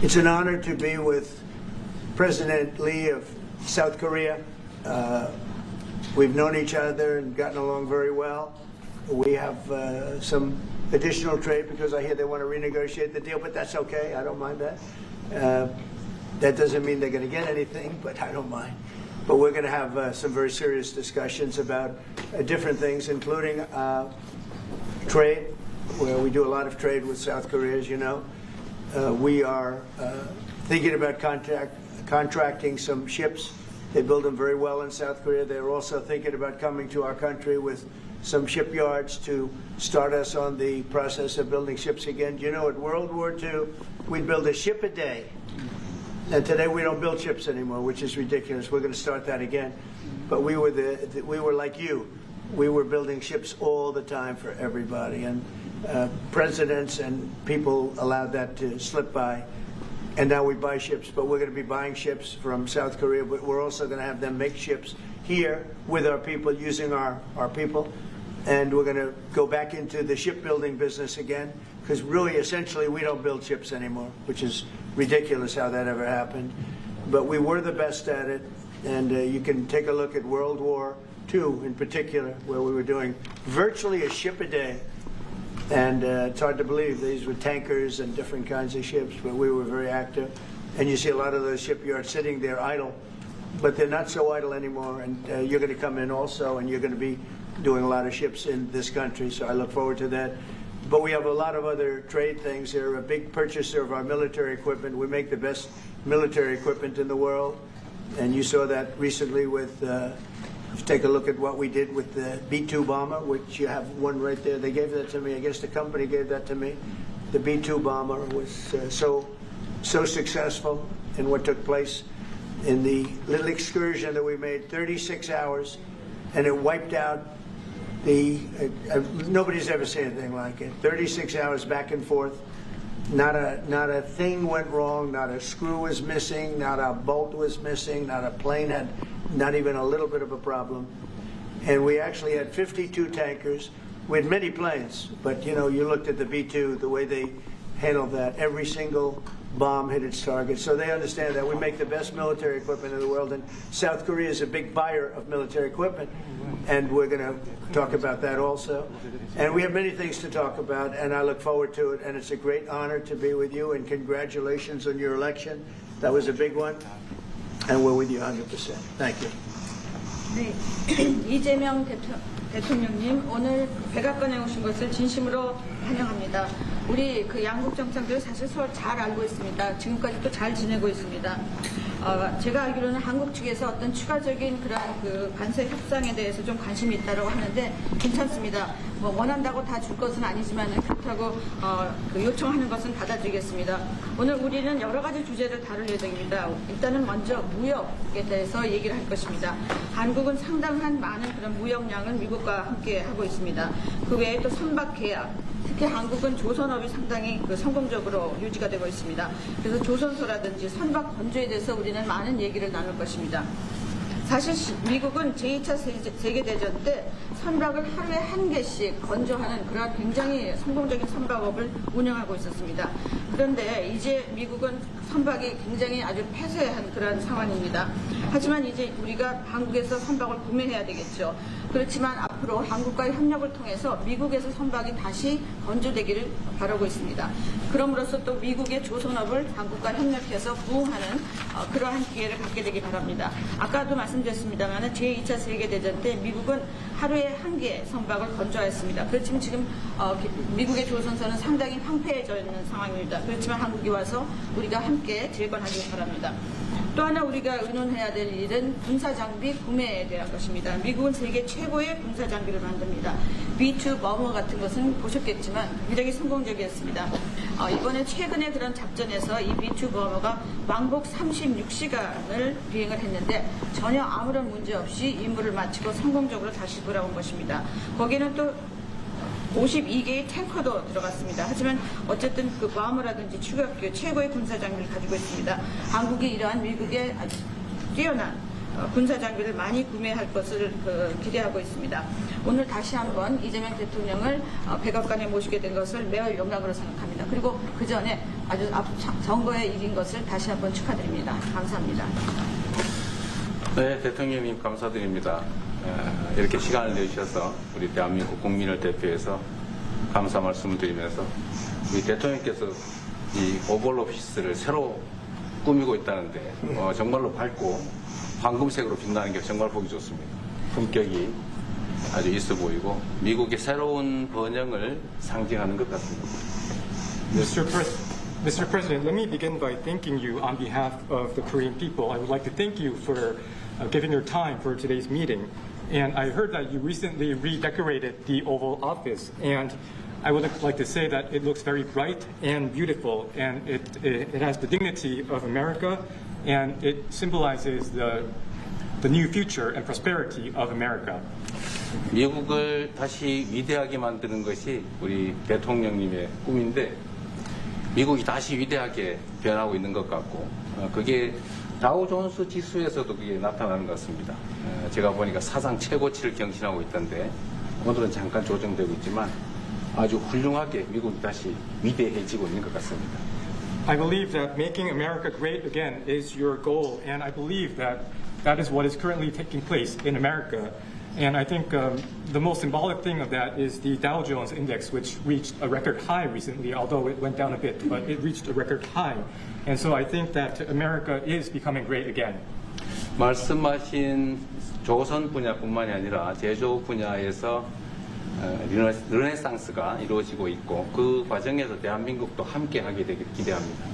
It's an honor to be with President Lee of South Korea. We've known each other and gotten along very well. We have some additional trade because I hear they want to renegotiate the deal, but that's okay. I don't mind that. That doesn't mean they're going to get anything, but I don't mind. But we're going to have some very serious discussions about different things, including trade, where we do a lot of trade with South Korea, as you know. We are thinking about contracting some ships. They build them very well in South Korea. They're also thinking about coming to our country with some shipyards to start us on the process of building ships again. You know, at World War II, we'd build a ship a day. And today we don't build ships anymore, which is ridiculous. We're going to start that again. But we were like you. We were building ships all the time for everybody. And presidents and people allowed that to slip by. And now we buy ships, but we're going to be buying ships from South Korea, but we're also going to have them make ships here with our people, using our people. And we're going to go back into the shipbuilding business again, because really, essentially, we don't build ships anymore, which is ridiculous how that ever happened. But we were the best at it, and you can take a look at World War II in particular, where we were doing virtually a ship a day. And it's hard to believe these were tankers and different kinds of ships, but we were very active. And you see a lot of those shipyards sitting there idle, but they're not so idle anymore. And you're going to come in also, and you're going to be doing a lot of ships in this country, so I look forward to that. But we have a lot of other trade things. They're a big purchaser of our military equipment. We make the best military equipment in the world. And you saw that recently with take a look at what we did with the B-2 bomber, which you have one right there. They gave that to me. I guess the company gave that to me. The B-2 bomber was so successful in what took place in the little excursion that we made, 36 hours, and it wiped out nobody's ever seen anything like it. 36 hours back and forth. Not a thing went wrong. Not a screw was missing. Not a bolt was missing. Not a plane had not even a little bit of a problem. And we actually had 52 tankers. We had many planes, but you know, you looked at the B-2, the way they handled that. Every single bomb hit its target. So they understand that. We make the best military equipment in the world, and South Korea is a big buyer of military equipment. And we're going to talk about that also. And we have many things to talk about, and I look forward to it. And it's a great honor to be with you, and congratulations on your election. That was a big one, and we're with you 100%. Thank you. 네, 이재명 대통령님, 오늘 백악관에 오신 것을 진심으로 환영합니다. 우리 그 양국 정상들 사실 서로 잘 알고 있습니다. 지금까지도 잘 지내고 있습니다. 제가 알기로는 한국 측에서 어떤 추가적인 그런 그 관세 협상에 대해서 좀 관심이 있다고 하는데 괜찮습니다. 뭐 원한다고 다 줄 것은 아니지만 그렇다고 그 요청하는 것은 받아주겠습니다. 오늘 우리는 여러 가지 주제를 다룰 예정입니다. 일단은 먼저 무역에 대해서 얘기를 할 것입니다. 한국은 상당한 많은 그런 무역량을 미국과 함께 하고 있습니다. 그 외에 또 선박 계약, 특히 한국은 조선업이 상당히 성공적으로 유지가 되고 있습니다. 그래서 조선소라든지 선박 건조에 대해서 우리는 많은 얘기를 나눌 것입니다. 사실 미국은 제2차 세계대전 때 선박을 하루에 한 개씩 건조하는 그런 굉장히 성공적인 선박업을 운영하고 있었습니다. 그런데 이제 미국은 선박이 굉장히 아주 폐쇄한 그런 상황입니다. 하지만 이제 우리가 한국에서 선박을 구매해야 되겠죠. 그렇지만 앞으로 한국과의 협력을 통해서 미국에서 선박이 다시 건조되기를 바라고 있습니다. 그럼으로써 또 미국의 조선업을 한국과 협력해서 부흥하는 그러한 기회를 갖게 되기 바랍니다. 아까도 말씀드렸습니다만 제2차 세계대전 때 미국은 하루에 한 개 선박을 건조하였습니다. 그렇지만 지금 미국의 조선선은 상당히 황폐해져 있는 상황입니다. 그렇지만 한국이 와서 우리가 함께 재건하기 바랍니다. 또 하나 우리가 의논해야 될 일은 군사장비 구매에 대한 것입니다. 미국은 세계 최고의 군사장비를 만듭니다. B-2 버머 같은 것은 보셨겠지만 굉장히 성공적이었습니다. 이번에 최근에 그런 작전에서 이 B-2 버머가 왕복 36시간을 비행을 했는데 전혀 아무런 문제 없이 임무를 마치고 성공적으로 다시 돌아온 것입니다. 거기에는 또 52개의 탱커도 들어갔습니다. 하지만 어쨌든 그 버머라든지 추격기 최고의 군사 장비를 가지고 있습니다. 한국이 이러한 미국의 아주 뛰어난 군사 장비를 많이 구매할 것을 기대하고 있습니다. 오늘 다시 한번 이재명 대통령을 백악관에 모시게 된 것을 매우 영광으로 생각합니다. 그리고 그 전에 아주 선거에 이긴 것을 다시 한번 축하드립니다. 감사합니다. 네, 대통령님 감사드립니다. 이렇게 시간을 내주셔서 우리 대한민국 국민을 대표해서 감사 말씀을 드리면서 우리 대통령께서 이 오벌오피스를 새로 꾸미고 있다는데 정말로 밝고 황금색으로 빛나는 게 정말 보기 좋습니다. 품격이 아주 있어 보이고 미국의 새로운 번영을 상징하는 것 같습니다. Mr. President, let me begin by thanking you on behalf of the Korean people. I would like to thank you for giving your time for today's meeting. And I heard that you recently redecorated the Oval Office, and I would like to say that it looks very bright and beautiful, and it has the dignity of America, and it symbolizes the new future and prosperity of America. 미국을 다시 위대하게 만드는 것이 우리 대통령님의 꿈인데 미국이 다시 위대하게 변하고 있는 것 같고 그게 다우존스 지수에서도 그게 나타나는 것 같습니다. 제가 보니까 사상 최고치를 경신하고 있던데 오늘은 잠깐 조정되고 있지만 아주 훌륭하게 미국이 다시 위대해지고 있는 것 같습니다. I believe that making America great again is your goal, and I believe that that is what is currently taking place in America. And I think the most symbolic thing of that is the Dow Jones Index, which reached a record high recently, although it went down a bit, but it reached a record high. And so I think that America is becoming great again. 말씀하신 조선 분야뿐만이 아니라 제조 분야에서 르네상스가 이루어지고 있고 그 과정에서 대한민국도 함께 하게 되길 기대합니다.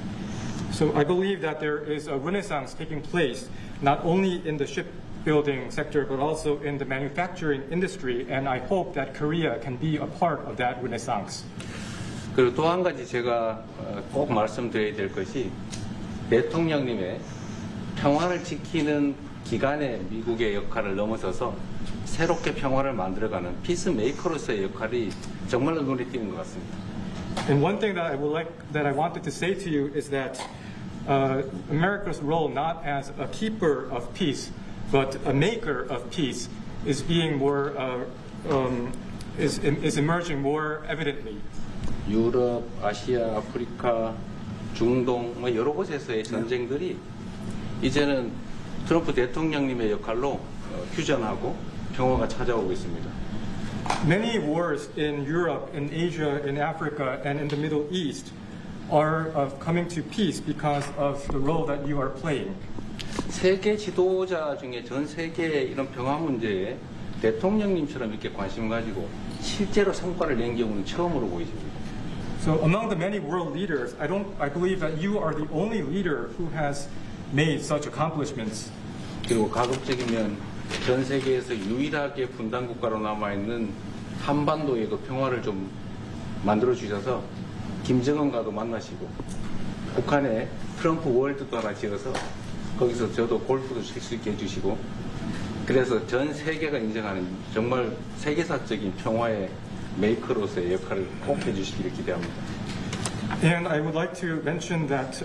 So I believe that there is a renaissance taking place not only in the shipbuilding sector but also in the manufacturing industry, and I hope that Korea can be a part of that renaissance. 그리고 또 한 가지 제가 꼭 말씀드려야 될 것이 대통령님의 평화를 지키는 기간의 미국의 역할을 넘어서서 새롭게 평화를 만들어가는 피스메이커로서의 역할이 정말로 눈에 띄는 것 같습니다. And one thing that I wanted to say to you is that America's role not as a keeper of peace, but a maker of peace, is being more is emerging more evidently. 유럽, 아시아, 아프리카, 중동 여러 곳에서의 전쟁들이 이제는 트럼프 대통령님의 역할로 휴전하고 평화가 찾아오고 있습니다. Many wars in Europe, in Asia, in Africa, and in the Middle East are coming to peace because of the role that you are playing. 세계 지도자 중에 전 세계의 이런 평화 문제에 대통령님처럼 이렇게 관심 가지고 실제로 성과를 낸 경우는 처음으로 보이십니다. So among the many world leaders, I believe that you are the only leader who has made such accomplishments. 그리고 가급적이면 전 세계에서 유일하게 분단 국가로 남아있는 한반도의 그 평화를 좀 만들어 주셔서 김정은과도 만나시고 북한에 트럼프 월드도 하나 지어서 거기서 저도 골프도 칠 수 있게 해주시고 그래서 전 세계가 인정하는 정말 세계사적인 평화의 메이커로서의 역할을 꼭 해주시기를 기대합니다. And I would like to mention that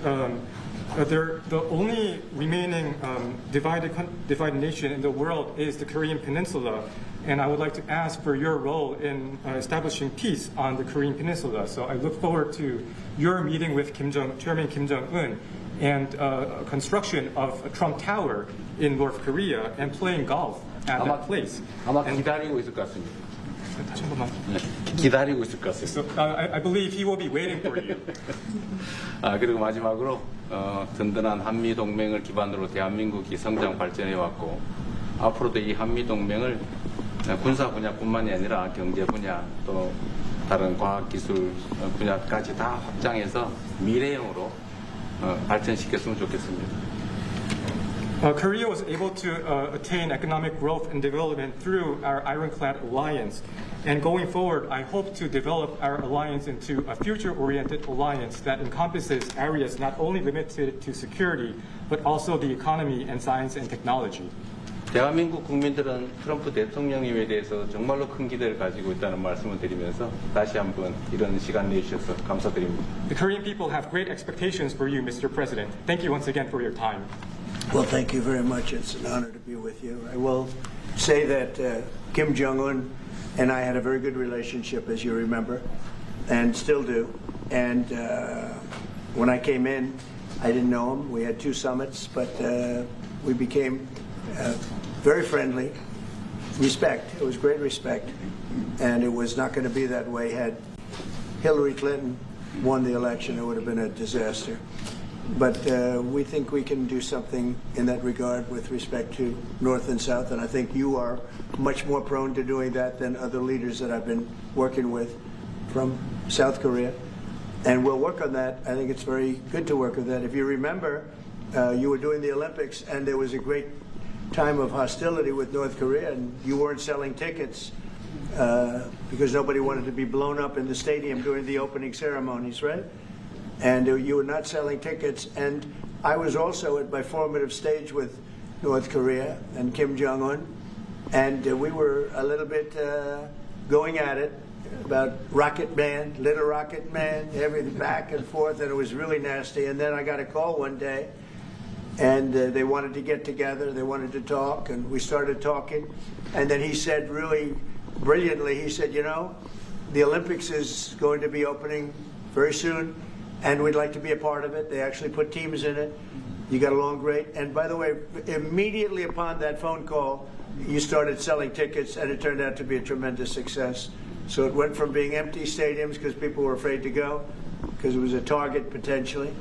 the only remaining divided nation in the world is the Korean Peninsula, and I would like to ask for your role in establishing peace on the Korean Peninsula. So I look forward to your meeting with Chairman Kim Jong Un and construction of a Trump Tower in North Korea and playing golf at that place. 아마 기다리고 있을 것 같습니다. 다시 한 번만. 네, 기다리고 있을 것 같습니다. So I believe he will be waiting for you. 그리고 마지막으로 든든한 한미 동맹을 기반으로 대한민국이 성장 발전해 왔고 앞으로도 이 한미 동맹을 군사 분야뿐만이 아니라 경제 분야 또 다른 과학 기술 분야까지 다 확장해서 미래형으로 발전시켰으면 좋겠습니다. Korea was able to attain economic growth and development through our ironclad alliance. And going forward, I hope to develop our alliance into a future-oriented alliance that encompasses areas not only limited to security, but also the economy and science and technology. 대한민국 국민들은 트럼프 대통령님에 대해서 정말로 큰 기대를 가지고 있다는 말씀을 드리면서 다시 한번 이런 시간 내주셔서 감사드립니다. The Korean people have great expectations for you, Mr. President. Thank you once again for your time. Well, thank you very much. It's an honor to be with you. I will say that Kim Jong Un and I had a very good relationship, as you remember, and still do. And when I came in, I didn't know him. We had 2 summits, but we became very friendly. Respect. It was great respect. And it was not going to be that way had Hillary Clinton won the election. It would have been a disaster. But we think we can do something in that regard with respect to North and South, and I think you are much more prone to doing that than other leaders that I've been working with from South Korea. And we'll work on that. I think it's very good to work on that. If you remember, you were doing the Olympics, and there was a great time of hostility with North Korea, and you weren't selling tickets because nobody wanted to be blown up in the stadium during the opening ceremonies, right? And you were not selling tickets. And I was also at my formative stage with North Korea and Kim Jong Un, and we were a little bit going at it about Rocket Man, Little Rocket Man, everything back and forth, and it was really nasty. And then I got a call one day, and they wanted to get together, they wanted to talk, and we started talking. And then he said really brilliantly, he said, you know, the Olympics is going to be opening very soon, and we'd like to be a part of it. They actually put teams in it. You got along great. And by the way, immediately upon that phone call, you started selling tickets, and it turned out to be a tremendous success. So it went from being empty stadiums because people were afraid to go, because it was a target potentially,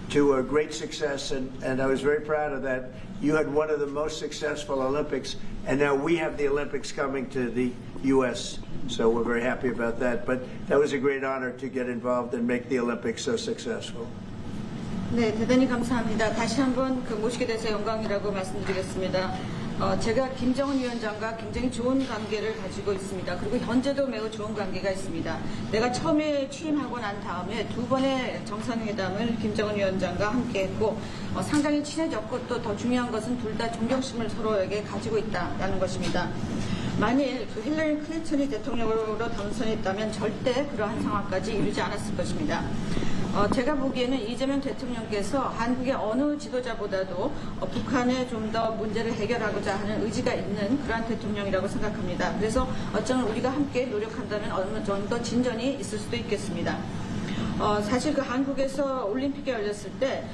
to a great success. And I was very proud of that. You had one of the most successful Olympics, and now we have the Olympics coming to the U.S., so we're very happy about that. But that was a great honor to get involved and make the Olympics so successful. 네, 대단히 감사합니다. 다시 한번 모시게 돼서 영광이라고 말씀드리겠습니다. 제가 김정은 위원장과 굉장히 좋은 관계를 가지고 있습니다. 그리고 현재도 매우 좋은 관계가 있습니다. 내가 처음에 취임하고 난 다음에 2번의 정상회담을 김정은 위원장과 함께 했고 상당히 친해졌고 또 더 중요한 것은 둘 다 존경심을 서로에게 가지고 있다는 것입니다. 만일 힐러리 클린턴이 대통령으로 당선했다면 절대 그러한 상황까지 이루지 않았을 것입니다. 제가 보기에는 이재명 대통령께서 한국의 어느 지도자보다도 북한에 좀 더 문제를 해결하고자 하는 의지가 있는 그러한 대통령이라고 생각합니다. 그래서 어쩌면 우리가 함께 노력한다면 어느 정도 진전이 있을 수도 있겠습니다. 사실 그 한국에서 올림픽이 열렸을 때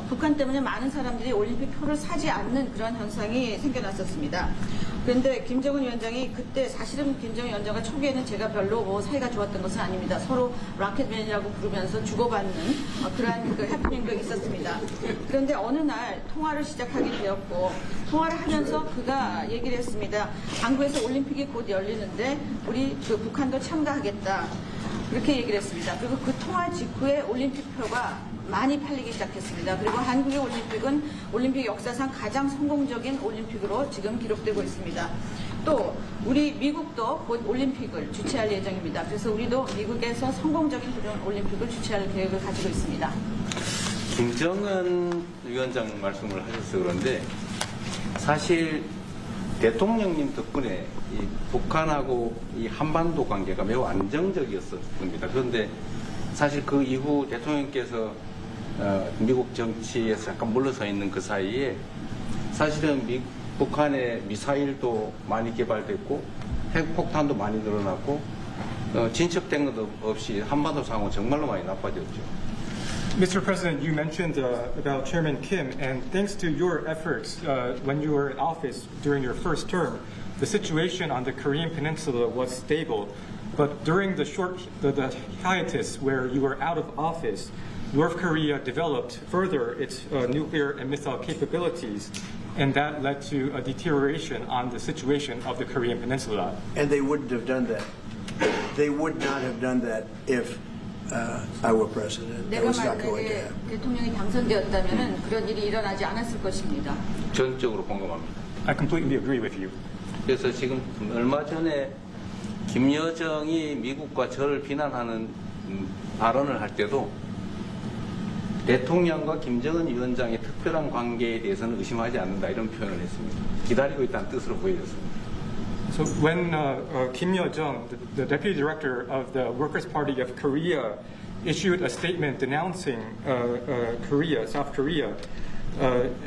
북한 때문에 많은 사람들이 올림픽 표를 사지 않는 그런 현상이 생겨났었습니다. 그런데 김정은 위원장이 그때 사실은 김정은 위원장과 초기에는 제가 별로 사이가 좋았던 것은 아닙니다. 서로 라켓맨이라고 부르면서 주고받는 그러한 그 해프닝도 있었습니다. 그런데 어느 날 통화를 시작하게 되었고 통화를 하면서 그가 얘기를 했습니다. 한국에서 올림픽이 곧 열리는데 우리 그 북한도 참가하겠다. 그렇게 얘기를 했습니다. 그리고 그 통화 직후에 올림픽표가 많이 팔리기 시작했습니다. 그리고 한국의 올림픽은 올림픽 역사상 가장 성공적인 올림픽으로 지금 기록되고 있습니다. 또 우리 미국도 곧 올림픽을 주최할 예정입니다. 그래서 우리도 미국에서 성공적인 그런 올림픽을 주최할 계획을 가지고 있습니다. 김정은 위원장 말씀을 하셔서 그런데 사실 대통령님 덕분에 이 북한하고 이 한반도 관계가 매우 안정적이었습니다. 그런데 사실 그 이후 대통령께서 미국 정치에서 약간 물러서 있는 그 사이에 사실은 북한의 미사일도 많이 개발됐고 핵폭탄도 많이 늘어났고 진척된 것 없이 한반도 상황은 정말로 많이 나빠졌죠. Mr. President, you mentioned about Chairman Kim, and thanks to your efforts when you were in office during your first term, the situation on the Korean Peninsula was stable. But during the hiatus where you were out of office, North Korea developed further its nuclear and missile capabilities, and that led to a deterioration on the situation of the Korean Peninsula. And they wouldn't have done that. They would not have done that if I were president. That 내가 was not going to 만약에 happen. 대통령이 당선되었다면 그런 일이 일어나지 않았을 것입니다. 전적으로 공감합니다. I completely agree with you. 그래서 지금 얼마 전에 김여정이 미국과 저를 비난하는 발언을 할 때도 대통령과 김정은 위원장의 특별한 관계에 대해서는 의심하지 않는다 이런 표현을 했습니다. 기다리고 있다는 뜻으로 보여졌습니다. So when Kim Yo-jong, the deputy director of the Workers' Party of Korea, issued a statement denouncing South Korea,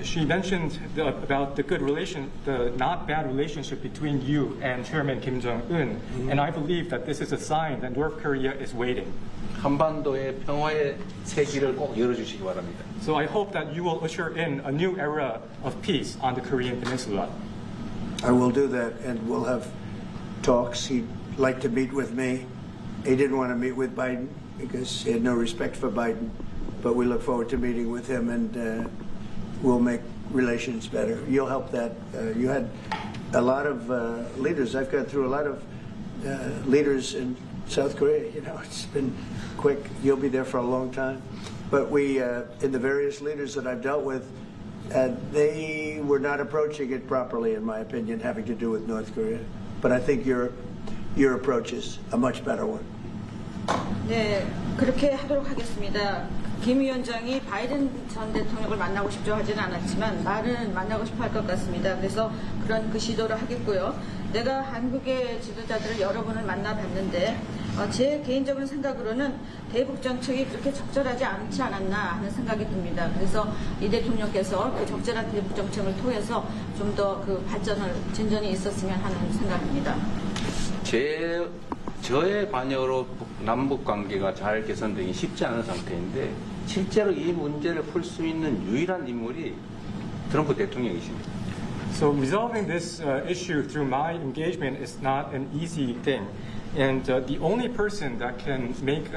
she mentioned about the good relation, the not bad relationship between you and Chairman Kim Jong Un, and I believe that this is a sign that North Korea is waiting. 한반도의 평화의 새 길을 꼭 열어주시기 바랍니다. So I hope that you will usher in a new era of peace on the Korean Peninsula. I will do that, and we'll have talks. He'd like to meet with me. He didn't want to meet with Biden because he had no respect for Biden, but we look forward to meeting with him, and we'll make relations better. You'll help that. You had a lot of leaders. I've gone through a lot of leaders in South Korea. You know, it's been quick. You'll be there for a long time. But we, in the various leaders that I've dealt with, they were not approaching it properly, in my opinion, having to do with North Korea. But I think your approach is a much better one. 네, 그렇게 하도록 하겠습니다. 김 위원장이 바이든 전 대통령을 만나고 싶죠 하지는 않았지만 말은 만나고 싶어 할 것 같습니다. 그래서 그런 그 시도를 하겠고요. 내가 한국의 지도자들을 여러 번을 만나봤는데 제 개인적인 생각으로는 대북 정책이 그렇게 적절하지 않지 않았나 하는 생각이 듭니다. 그래서 이 대통령께서 그 적절한 대북 정책을 통해서 좀 더 그 진전이 있었으면 하는 생각입니다. 저의 관여로 남북 관계가 잘 개선되기 쉽지 않은 상태인데 실제로 이 문제를 풀 수 있는 유일한 인물이 트럼프 대통령이십니다. So resolving this issue through my engagement is not an easy thing. And the only person that can make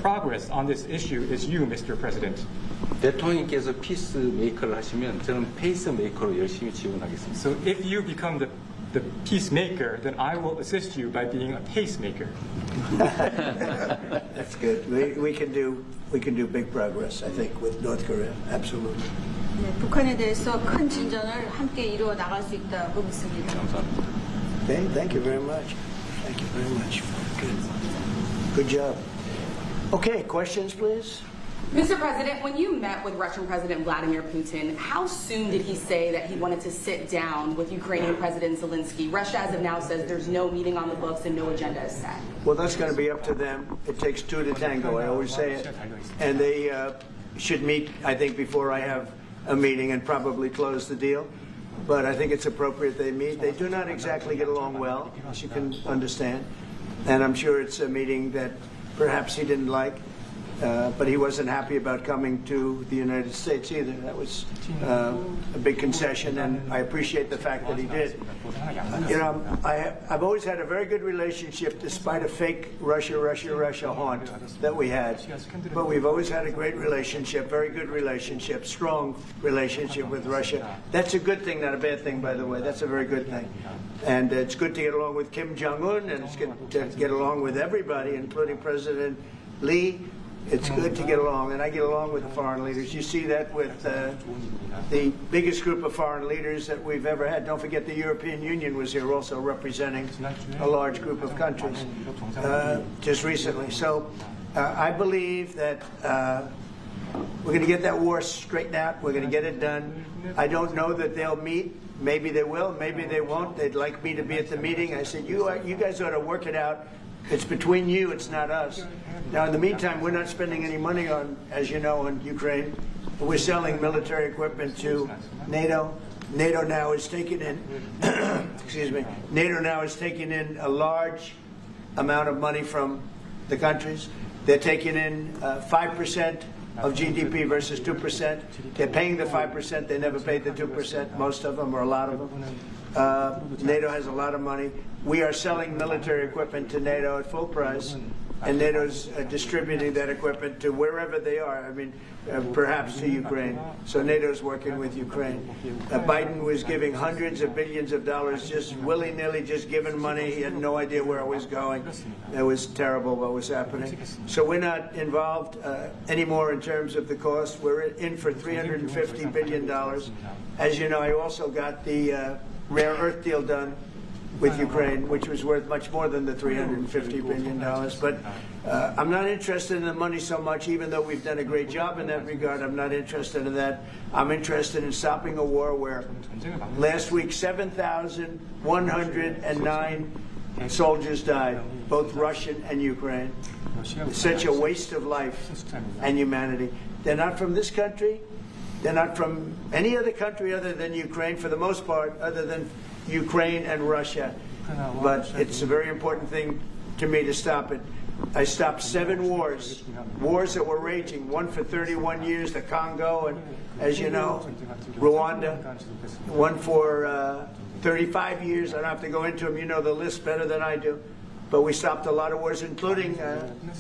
progress on this issue is you, Mr. President. 대통령께서 피스메이커를 하시면 저는 페이스메이커로 열심히 지원하겠습니다. So if you become the peacemaker, then I will assist you by being a pacemaker. That's good. We can do big progress, I think, with North Korea. Absolutely. 네, 북한에 대해서 큰 진전을 함께 이루어 나갈 수 있다고 믿습니다. 감사합니다. Okay, thank you very much. Thank you very much. Good job. Okay, questions, please. Mr. President, when you met with Russian President Vladimir Putin, how soon did he say that he wanted to sit down with Ukrainian President Zelensky? Russia, as of now, says there's no meeting on the books and no agenda is set. Well, that's going to be up to them. It takes two to tango, I always say it. And they should meet, I think, before I have a meeting and probably close the deal. But I think it's appropriate they meet. They do not exactly get along well, as you can understand. And I'm sure it's a meeting that perhaps he didn't like. But he wasn't happy about coming to the United States either. That was a big concession, and I appreciate the fact that he did. You know, I've always had a very good relationship, despite a fake Russia haunt that we had. But we've always had a great relationship, very good relationship, strong relationship with Russia. That's a good thing, not a bad thing, by the way. That's a very good thing. And it's good to get along with Kim Jong Un, and it's good to get along with everybody, including President Lee. It's good to get along, and I get along with the foreign leaders. You see that with the biggest group of foreign leaders that we've ever had. Don't forget the European Union was here also representing a large group of countries just recently. So I believe that we're going to get that war straightened out. We're going to get it done. I don't know that they'll meet. Maybe they will. Maybe they won't. They'd like me to be at the meeting. I said, you guys ought to work it out. It's between you, it's not us. Now, in the meantime, we're not spending any money on, as you know, in Ukraine. We're selling military equipment to NATO. NATO now is taking in, excuse me, NATO now is taking in a large amount of money from the countries. They're taking in 5% of GDP versus 2%. They're paying the 5%. They never paid the 2%, most of them, or a lot of them. NATO has a lot of money. We are selling military equipment to NATO at full price, and NATO's distributing that equipment to wherever they are. I mean, perhaps to Ukraine. So NATO's working with Ukraine. Biden was giving hundreds of billions of dollars, just willy-nilly, just giving money. He had no idea where it was going. It was terrible what was happening. So we're not involved anymore in terms of the cost. We're in for $350 billion. As you know, I also got the rare earth deal done with Ukraine, which was worth much more than the $350 billion. But I'm not interested in the money so much, even though we've done a great job in that regard. I'm not interested in that. I'm interested in stopping a war where last week 7,109 soldiers died, both Russian and Ukraine. It's such a waste of life and humanity. They're not from this country. They're not from any other country other than Ukraine, for the most part, other than Ukraine and Russia. But it's a very important thing to me to stop it. I stopped 7 wars that were raging, one for 31 years, the Congo, and as you know, Rwanda, one for 35 years. I don't have to go into them. You know the list better than I do. But we stopped a lot of wars, including,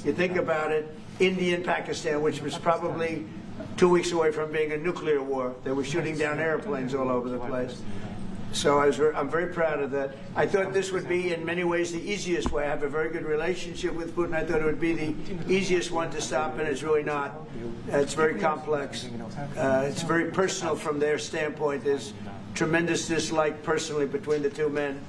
you think about it, India and Pakistan, which was probably 2 weeks away from being a nuclear war. They were shooting down airplanes all over the place. So I'm very proud of that. I thought this would be, in many ways, the easiest way. I have a very good relationship with Putin. I thought it would be the easiest one to stop, and it's really not. It's very complex. It's very personal from their standpoint. There's tremendous dislike personally between the two men,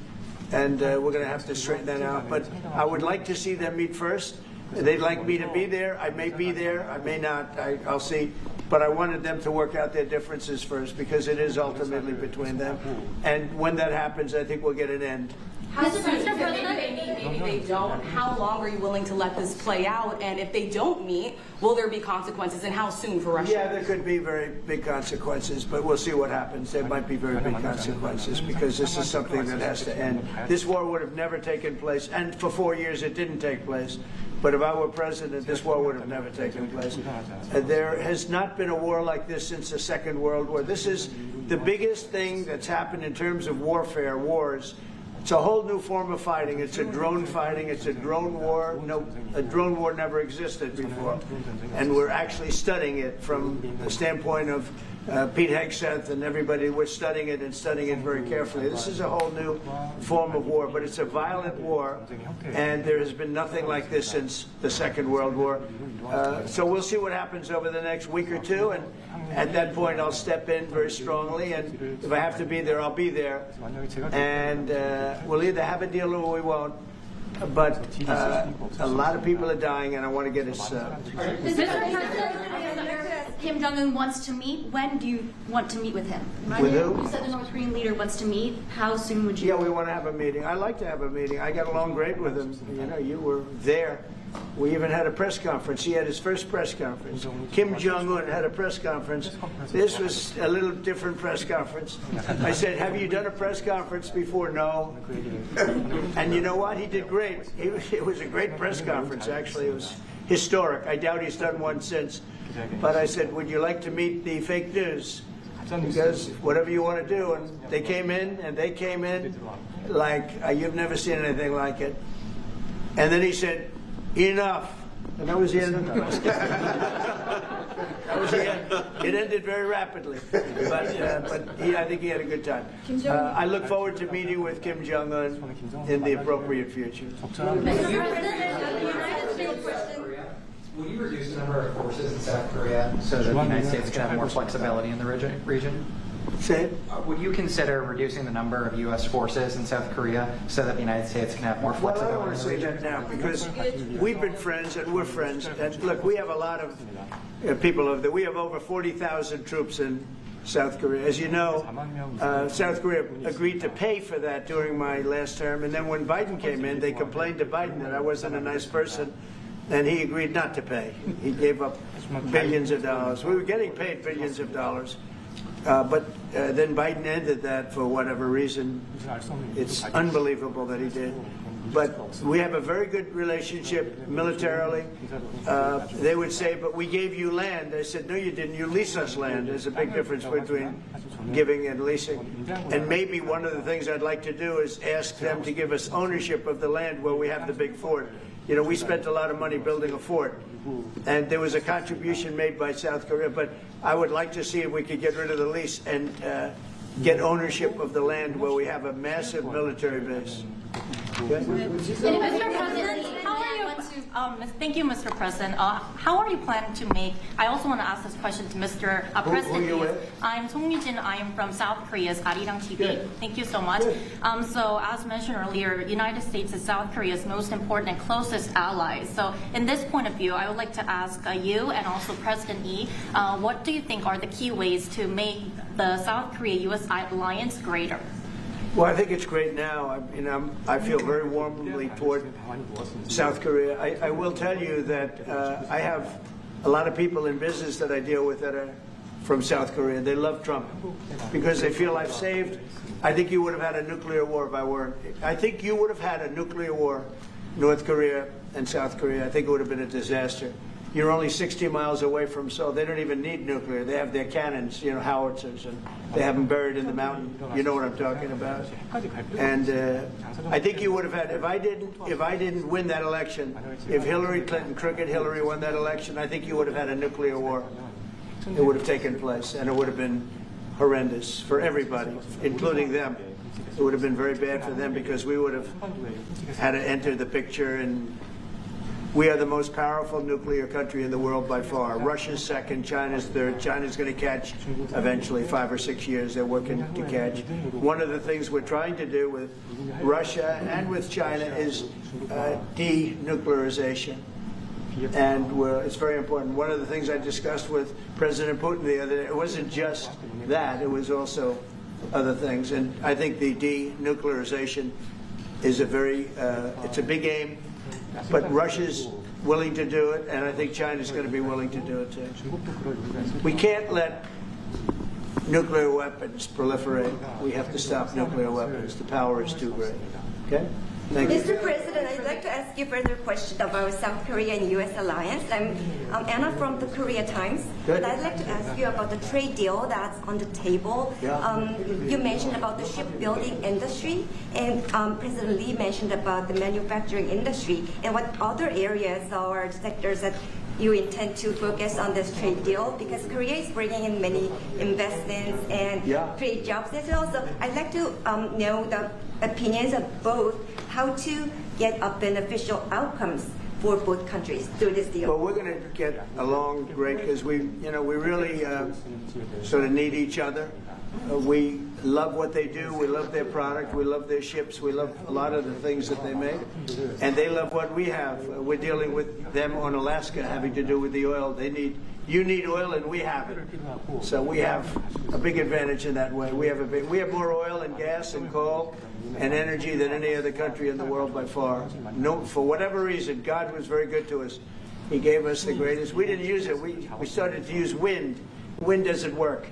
and we're going to have to straighten that out. But I would like to see them meet first. They'd like me to be there. I may be there. I may not. I'll see. But I wanted them to work out their differences first, because it is ultimately between them. And when that happens, I think we'll get an end. How soon? Maybe they don't. How long are you willing to let this play out? And if they don't meet, will there be consequences? And how soon for Russia? Yeah, there could be very big consequences, but we'll see what happens. There might be very big consequences, because this is something that has to end. This war would have never taken place, and for 4 years it didn't take place. But if I were president, this war would have never taken place. There has not been a war like this since the Second World War. This is the biggest thing that's happened in terms of warfare, wars. It's a whole new form of fighting. It's a drone fighting. It's a drone war. No, a drone war never existed before. And we're actually studying it from the standpoint of Pete Hegseth and everybody. We're studying it and studying it very carefully. This is a whole new form of war, but it's a violent war, and there has been nothing like this since the Second World War. So we'll see what happens over the next week or two, and at that point I'll step in very strongly, and if I have to be there, I'll be there. And we'll either have a deal or we won't. But a lot of people are dying, and I want to get us... Mr. President, Kim Jong Un wants to meet. When do you want to meet with him? With who? You said the North Korean leader wants to meet. How soon would you? Yeah, we want to have a meeting. I like to have a meeting. I got along great with him. You know, you were there. We even had a press conference. He had his first press conference. Kim Jong Un had a press conference. This was a little different press conference. I said, have you done a press conference before? No. And you know what? He did great. It was a great press conference, actually. It was historic. I doubt he's done one since. But I said, would you like to meet the fake news? Because whatever you want to do. And they came in, like you've never seen anything like it. And then he said, enough. And that was the end of it. That was the end. It ended very rapidly. But I think he had a good time. I look forward to meeting with Kim Jong Un in the appropriate future. Will you reduce the number of forces in South Korea so that the United States can have more flexibility in the region? Say it. Would you consider reducing the number of U.S. forces in South Korea so that the United States can have more Well, I flexibility don't want to say that now, because we've been friends and we're friends. And look, we have a lot of people over there. We have over 40,000 troops in South Korea. As you know, South Korea agreed to pay for that during my last term. And then when Biden came in, they complained to Biden that I wasn't a nice person. And he agreed not to pay. He gave up billions of dollars. We were getting paid billions of dollars. But then Biden ended that for whatever reason. It's unbelievable that he did. But we have a very good relationship militarily. They would say, but we gave you land. I said, no, you didn't. You lease us land. There's a big difference between giving and leasing. And maybe one of the things I'd like to do is ask them to give us ownership of the land where we have the big fort. You know, we spent a lot of money building a fort, and there was a contribution made by South Korea, but I would like to see if we could get rid of the lease and get ownership of the land where we have a massive military base. Okay? Mr. President, thank you, Mr. President. How are you planning to make? I also want to ask this question to Mr. President. Who are you with? I'm Song Mi-jin. I am from South Korea's Arirang TV. Good. Thank you so much. So, as mentioned earlier, United States is South Korea's most important and closest ally. So, in this point of view, I would like to ask you and also President Lee, what do you think are the key ways to make the South Korea-U.S. alliance greater? Well, I think it's great now. I feel very warmly toward South Korea. I will tell you that I have a lot of people in business that I deal with that are from South Korea. They love Trump because they feel I've saved. I think you would have had a nuclear war if I weren't. I think you would have had a nuclear war, North Korea and South Korea. I think it would have been a disaster. You're only 60 miles away from Seoul. They don't even need nuclear. They have their cannons, howitzers, and they have them buried in the mountain. You know what I'm talking about. And I think you would have had, if I didn't win that election, if Hillary Clinton, crooked Hillary, won that election, I think you would have had a nuclear war. It would have taken place, and it would have been horrendous for everybody, including them. It would have been very bad for them because we would have had to enter the picture, and we are the most powerful nuclear country in the world by far. Russia's second, China's third. China's going to catch eventually, 5 or 6 years. They're working to catch. One of the things we're trying to do with Russia and with China is denuclearization. And it's very important. One of the things I discussed with President Putin the other day, it wasn't just that, it was also other things. And I think the denuclearization is it's a big aim. But Russia's willing to do it, and I think China's going to be willing to do it too. We can't let nuclear weapons proliferate. We have to stop nuclear weapons. The power is too great. Okay? Thank you. Mr. President, I'd like to ask you further question about South Korea and U.S. alliance. I'm Anna from the Korea Times. Good. And I'd like to ask you about the trade deal that's on the table. Yeah. You mentioned about the shipbuilding industry, and President Lee mentioned about the manufacturing industry. And what other areas or sectors that you intend to focus on this trade deal? Because Korea is bringing in many investments and create jobs as well. So I'd like to know the opinions of both, how to get a beneficial outcomes for both countries through this deal. Well, we're going to get along great because we really sort of need each other. We love what they do. We love their product. We love their ships. We love a lot of the things that they make. And they love what we have. We're dealing with them on Alaska having to do with the oil. You need oil and we have it. So we have a big advantage in that way. We have more oil and gas and coal and energy than any other country in the world by far. No, for whatever reason, God was very good to us. He gave us the greatest. We didn't use it. We started to use wind. Wind doesn't work.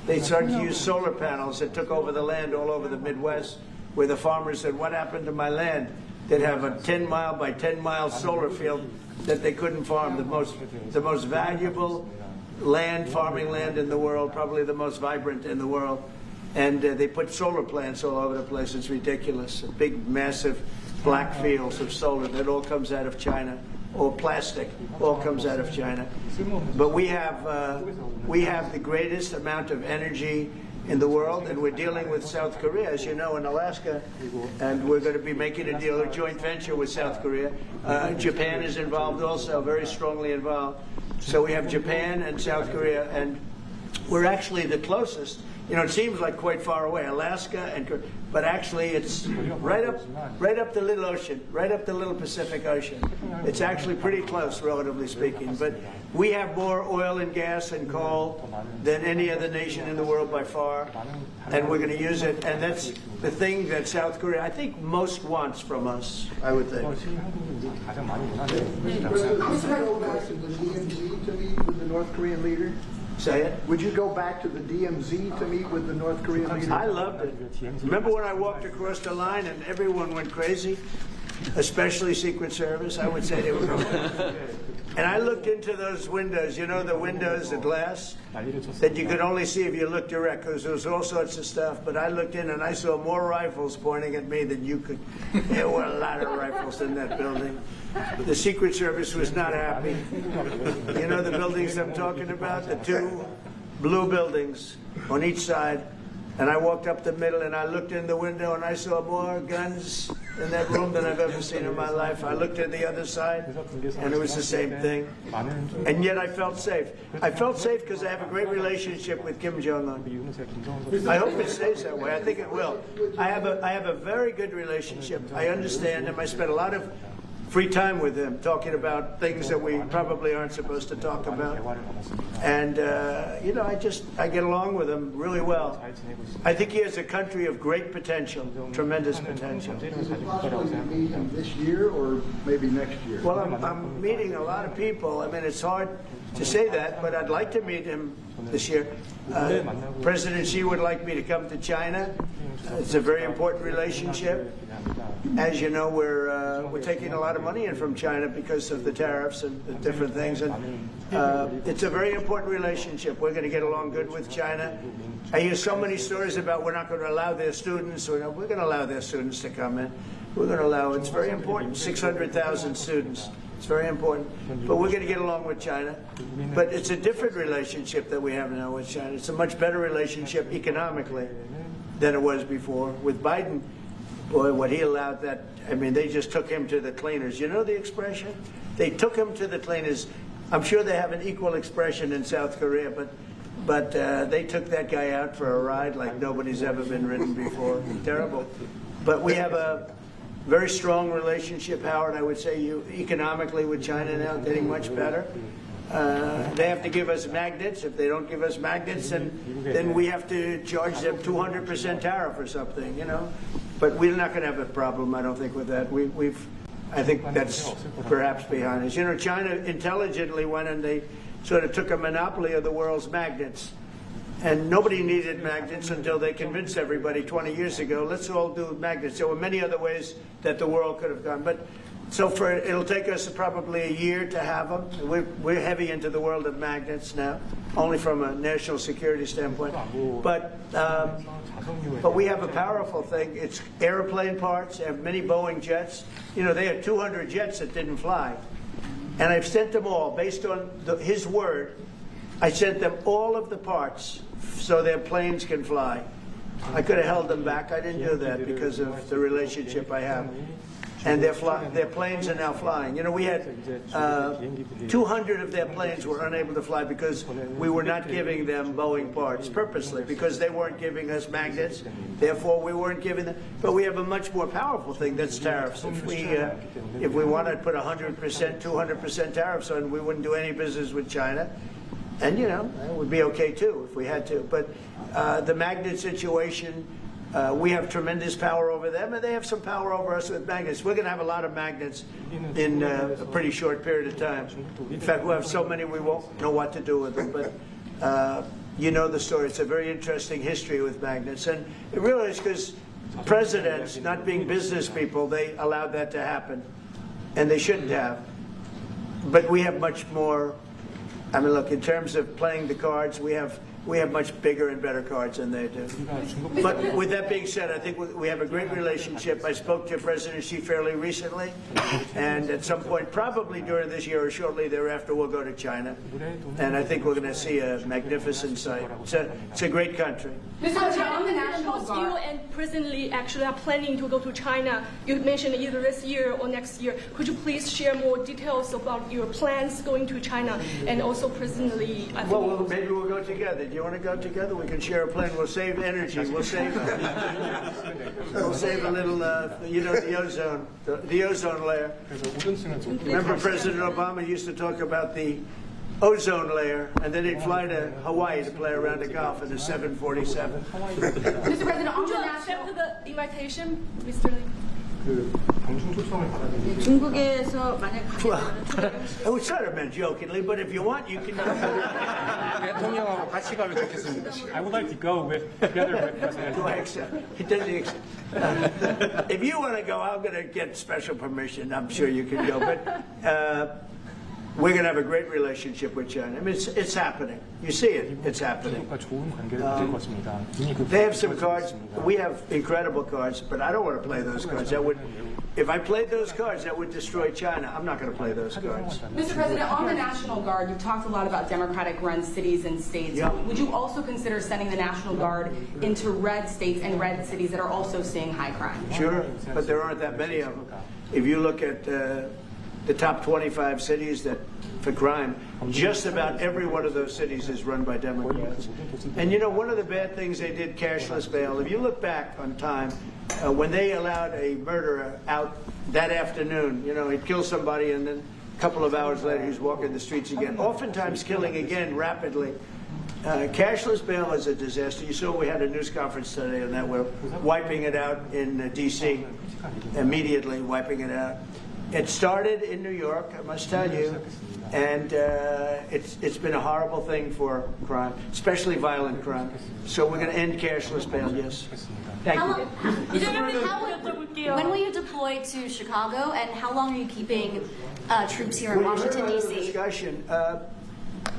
They started to use solar panels that took over the land all over the Midwest, where the farmers said, what happened to my land? They'd have a 10-mile by 10-mile solar field that they couldn't farm. The most valuable farming land in the world, probably the most vibrant in the world. And they put solar plants all over the place. It's ridiculous. Big, massive black fields of solar that all comes out of China. Or plastic, all comes out of China. But we have the greatest amount of energy in the world, and we're dealing with South Korea, as you know, in Alaska, and we're going to be making a deal, a joint venture with South Korea. Japan is involved also, very strongly involved. So we have Japan and South Korea, and we're actually the closest. It seems like quite far away, Alaska, but actually it's right up the little ocean, right up the little Pacific Ocean. It's actually pretty close, relatively speaking. But we have more oil and gas and coal than any other nation in the world by far, and we're going to use it. And that's the thing that South Korea, I think, most wants from us, I would think. Mr. President, would you go back to the DMZ to meet with the North Korean leader? Say it? Would you go back to the DMZ to meet with the North Korean leader? I loved it. Remember when I walked across the line and everyone went crazy? Especially Secret Service, I would say they were going crazy. And I looked into those windows, the windows, the glass, that you could only see if you looked direct, because there was all sorts of stuff. But I looked in and I saw more rifles pointing at me than you could. There were a lot of rifles in that building. The Secret Service was not happy. You know the buildings I'm talking about? The two blue buildings on each side. And I walked up the middle and I looked in the window and I saw more guns in that room than I've ever seen in my life. I looked at the other side and it was the same thing. And yet I felt safe. I felt safe because I have a great relationship with Kim Jong Un. I hope it stays that way. I think it will. I have a very good relationship. I understand him. I spent a lot of free time with him, talking about things that we probably aren't supposed to talk about. And, I get along with him really well. I think he has a country of great potential, tremendous potential. Possibly meet him this year or maybe next year? Well, I'm meeting a lot of people. I mean, it's hard to say that, but I'd like to meet him this year. President Xi would like me to come to China. It's a very important relationship. As you know, we're taking a lot of money in from China because of the tariffs and the different things, and it's a very important relationship. We're going to get along good with China. I hear so many stories about we're not going to allow their students. We're going to allow their students to come in. We're going to allow. It's very important. 600,000 students. It's very important. But we're going to get along with China. But it's a different relationship that we have now with China. It's a much better relationship economically than it was before. With Biden, boy, what he allowed that, I mean, they just took him to the cleaners. You know the expression? They took him to the cleaners. I'm sure they have an equal expression in South Korea, but they took that guy out for a ride like nobody's ever been ridden before. Terrible. But we have a very strong relationship, Howard, I would say, economically with China now, getting much better. They have to give us magnets. If they don't give us magnets, then we have to charge them 200% tariff or something, you know. But we're not going to have a problem, I don't think, with that. I think that's perhaps behind us. You know, China intelligently went and they sort of took a monopoly of the world's magnets. And nobody needed magnets until they convinced everybody 20 years ago, let's all do magnets. There were many other ways that the world could have gone. But so it'll take us probably a year to have them. We're heavy into the world of magnets now, only from a national security standpoint. But we have a powerful thing. It's airplane parts. They have many Boeing jets. You know, they had 200 jets that didn't fly. And I've sent them all, based on his word, I sent them all of the parts so their planes can fly. I could have held them back. I didn't do that because of the relationship I have. And their planes are now flying. You know, we had 200 of their planes were unable to fly because we were not giving them Boeing parts purposely, because they weren't giving us magnets. Therefore, we weren't giving them. But we have a much more powerful thing, that's tariffs. If we wanted to put 100%, 200% tariffs on, we wouldn't do any business with China. And, you know, it would be okay, too, if we had to. But the magnet situation, we have tremendous power over them, and they have some power over us with magnets. We're going to have a lot of magnets in a pretty short period of time. In fact, we'll have so many we won't know what to do with them. But you know the story. It's a very interesting history with magnets. And it really is because presidents, not being business people, they allowed that to happen. And they shouldn't have. But we have much more. I mean, look, in terms of playing the cards, we have much bigger and better cards than they do. But with that being said, I think we have a great relationship. I spoke to President Xi fairly recently, and at some point, probably during this year or shortly thereafter, we'll go to China. And I think we're going to see a magnificent sight. It's a great country. Mr. President, on the National You Guard. and President Lee actually are planning to go to China. You mentioned either this year or next year. Could you please share more details about your plans going to China and also President Lee? Well, maybe we'll go together. Do you want to go together? We can share a plane. We'll save energy. We'll save a little, you know, the ozone layer. Remember President Obama used to talk about the ozone layer, and then he'd fly to Hawaii to play around the Gulf in a 747. Mr. President, on Would the you national. accept the invitation, Mr. Lee? 중국에서 만약 가게 Well, 되면 I was sort of meant jokingly, but if you want, you can come. 대통령하고 같이 가면 좋겠습니다. I would like to go together with President. Do I accept? He doesn't accept. If you want to go, I'm going to get special permission. I'm sure you can go. But we're going to have a great relationship with China. I mean, it's happening. You see it. It's happening. 좋은 관계를 가질 것입니다. 이미 그 They have some cards. We have incredible cards, but I don't want to play those cards. If I played those cards, that would destroy China. I'm not going to play those cards. Mr. President, on the National Guard, you've talked a lot about Democratic-run cities and states. Yeah. Would you also consider sending the National Guard into red states and red cities that are also seeing high crime? Sure, but there aren't that many of them. If you look at the top 25 cities for crime, just about every one of those cities is run by Democrats. And you know, one of the bad things they did, cashless bail, if you look back on time, when they allowed a murderer out that afternoon, you know, he'd kill somebody and then a couple of hours later he's walking the streets again, oftentimes killing again rapidly. Cashless bail is a disaster. You saw we had a news conference today on that. We're wiping it out in D.C., immediately wiping it out. It started in New York, I must tell you, and it's been a horrible thing for crime, especially violent crime. So we're going to end cashless bail, yes. Thank you. When will you deploy to Chicago, and how long are you keeping troops here in Well, Washington, here's another D.C.? discussion.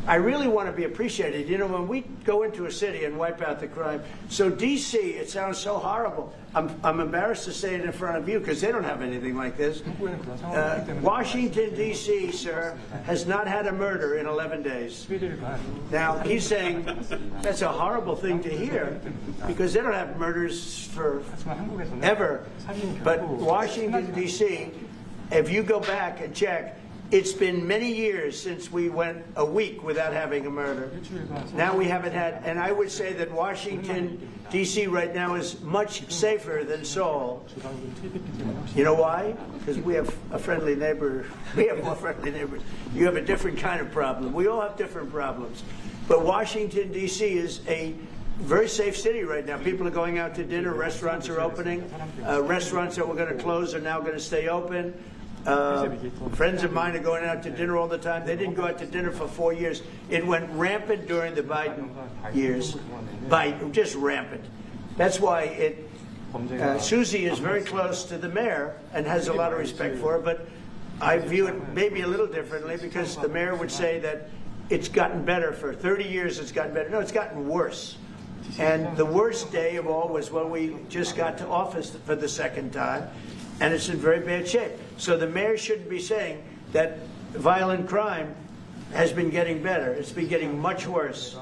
I really want to be appreciated. You know, when we go into a city and wipe out the crime, so D.C., it sounds so horrible. I'm embarrassed to say it in front of you because they don't have anything like this. Washington, D.C., sir, has not had a murder in 11 days. Now, he's saying that's a horrible thing to hear because they don't have murders for ever. But Washington, D.C., if you go back and check, it's been many years since we went a week without having a murder. Now we haven't had, and I would say that Washington, D.C. right now is much safer than Seoul. You know why? Because we have a friendly neighbor. We have more friendly neighbors. You have a different kind of problem. We all have different problems. But Washington, D.C. is a very safe city right now. People are going out to dinner. Restaurants are opening. Restaurants that were going to close are now going to stay open. Friends of mine are going out to dinner all the time. They didn't go out to dinner for 4 years. It went rampant during the Biden years. Just rampant. That's why Susie is very close to the mayor and has a lot of respect for her, but I view it maybe a little differently because the mayor would say that it's gotten better. For 30 years it's gotten better. No, it's gotten worse. And the worst day of all was when we just got to office for the second time, and it's in very bad shape. So the mayor shouldn't be saying that violent crime has been getting better. It's been getting much worse.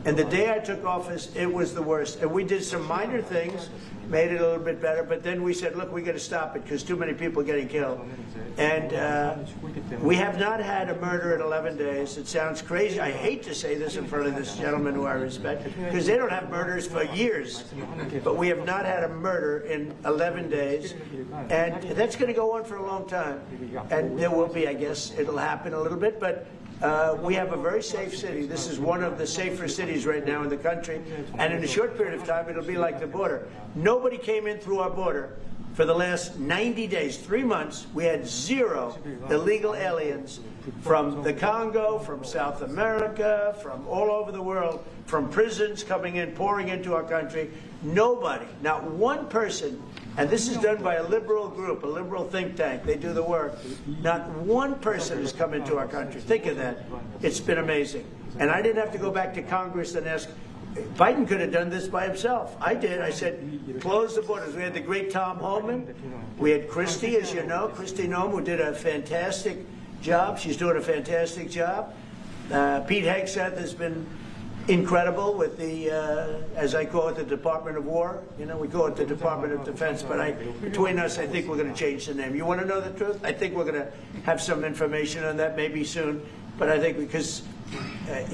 And the day I took office, it was the worst. And we did some minor things, made it a little bit better, but then we said, look, we got to stop it because too many people are getting killed. And we have not had a murder in 11 days. It sounds crazy. I hate to say this in front of this gentleman who I respect because they don't have murders for years. But we have not had a murder in 11 days. And that's going to go on for a long time. And there will be, I guess, it'll happen a little bit, but we have a very safe city. This is one of the safer cities right now in the country. And in a short period of time, it'll be like the border. Nobody came in through our border. For the last 90 days, 3 months, we had 0 illegal aliens from the Congo, from South America, from all over the world, from prisons coming in, pouring into our country. Nobody, not one person, and this is done by a liberal group, a liberal think tank. They do the work. Not one person has come into our country. Think of that. It's been amazing. And I didn't have to go back to Congress and ask. Biden could have done this by himself. I did. I said, close the borders. We had the great Tom Homan. We had Christie, as you know, Christie Noem, who did a fantastic job. She's doing a fantastic job. Pete Hegseth has been incredible with the, as I call it, the Department of War. You know, we call it the Department of Defense, but between us, I think we're going to change the name. You want to know the truth? I think we're going to have some information on that maybe soon. But I think because,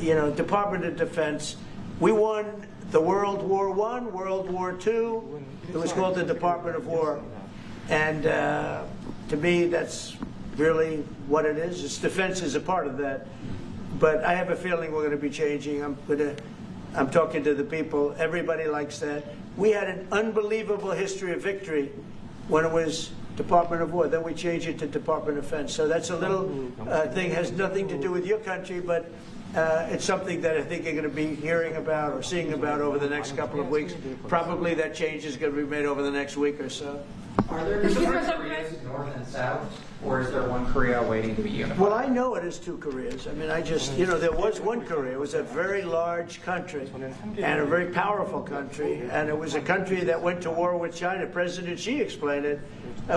you know, Department of Defense, we won the World War I, World War II. It was called the Department of War. And to me, that's really what it is. Its defense is a part of that. But I have a feeling we're going to be changing. I'm talking to the people. Everybody likes that. We had an unbelievable history of victory when it was Department of War. Then we changed it to Department of Defense. So that's a little thing, has nothing to do with your country, but it's something that I think you're going to be hearing about or seeing about over the next couple of weeks. Probably that change is going to be made over the next week or so. Are there different Koreas, North and South, or is there one Korea waiting to be unified? Well, I know it is 2 Koreas. I mean, you know, there was one Korea. It was a very large country and a very powerful country, and it was a country that went to war with China. President Xi explained it.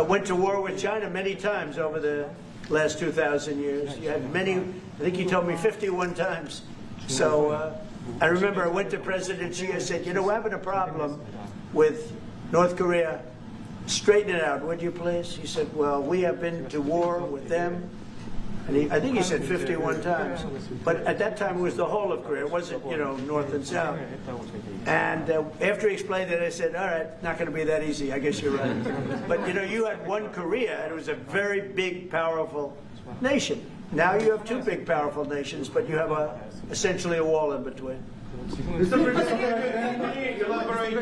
Went to war with China many times over the last 2,000 years. You had many, I think he told me 51 times. So I remember I went to President Xi, I said, you know, we're having a problem with North Korea. Straighten it out, would you please? He said, well, we have been to war with them. And I think he said 51 times. But at that time, it was the whole of Korea. It wasn't, you know, North and South. And after he explained it, I said, all right, not going to be that easy. I guess you're right. But, you know, you had one Korea, and it was a very big, powerful nation. Now you have 2 big, powerful nations, but you have essentially a wall in between. Mr. President, can you elaborate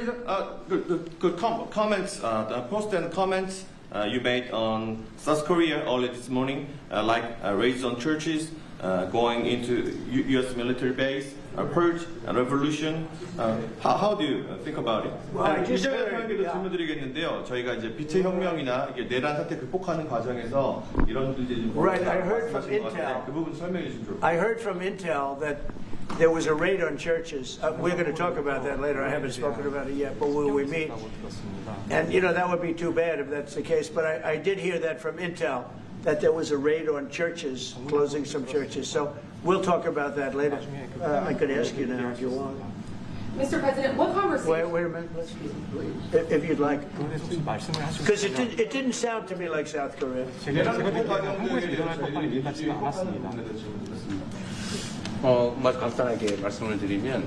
the comments, the post and comments you made on South Korea early this morning, like raids on churches, going into U.S. military base, purge, revolution. How do you think about it? 이재명 대통령께도 질문드리겠는데요. 저희가 이제 빛의 혁명이나 이게 내란 사태 극복하는 과정에서 이런 이제 Right, I heard from Intel. 그 부분 설명해 주시면 좋을 것 같아요. I heard from Intel that there was a raid on churches. We're going to talk about that later. I haven't spoken about it yet, but will we meet? And, you know, that would be too bad if that's the case. But I did hear that from Intel, that there was a raid on churches, closing some churches. So we'll talk about that later. I could ask you now if you want. Mr. President, what conversation? Wait a minute, if you'd like. Because it didn't sound to me like South Korea. 간단하게 말씀을 드리면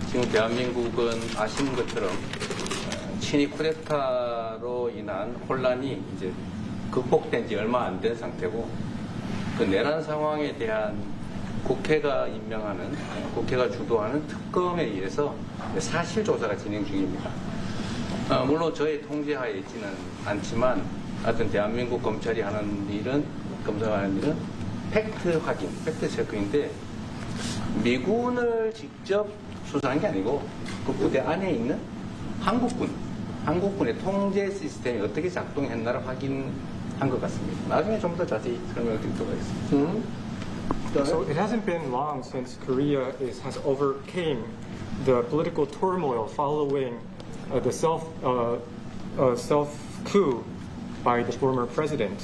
지금 대한민국은 아시는 것처럼 친위 쿠데타로 인한 혼란이 이제 극복된 지 얼마 안 된 상태고 그 내란 상황에 대한 국회가 임명하는 국회가 주도하는 특검에 의해서 사실 조사가 진행 중입니다. 물론 저의 통제하에 있지는 않지만 하여튼 대한민국 검찰이 하는 일은 검사하는 일은 팩트 확인, 팩트 체크인데 미군을 직접 수사한 게 아니고 그 부대 안에 있는 한국군의 통제 시스템이 어떻게 작동했나를 확인한 것 같습니다. 나중에 좀 더 자세히 설명을 드리도록 하겠습니다. So it hasn't been long since Korea has overcame the political turmoil following the self-coup by the former president.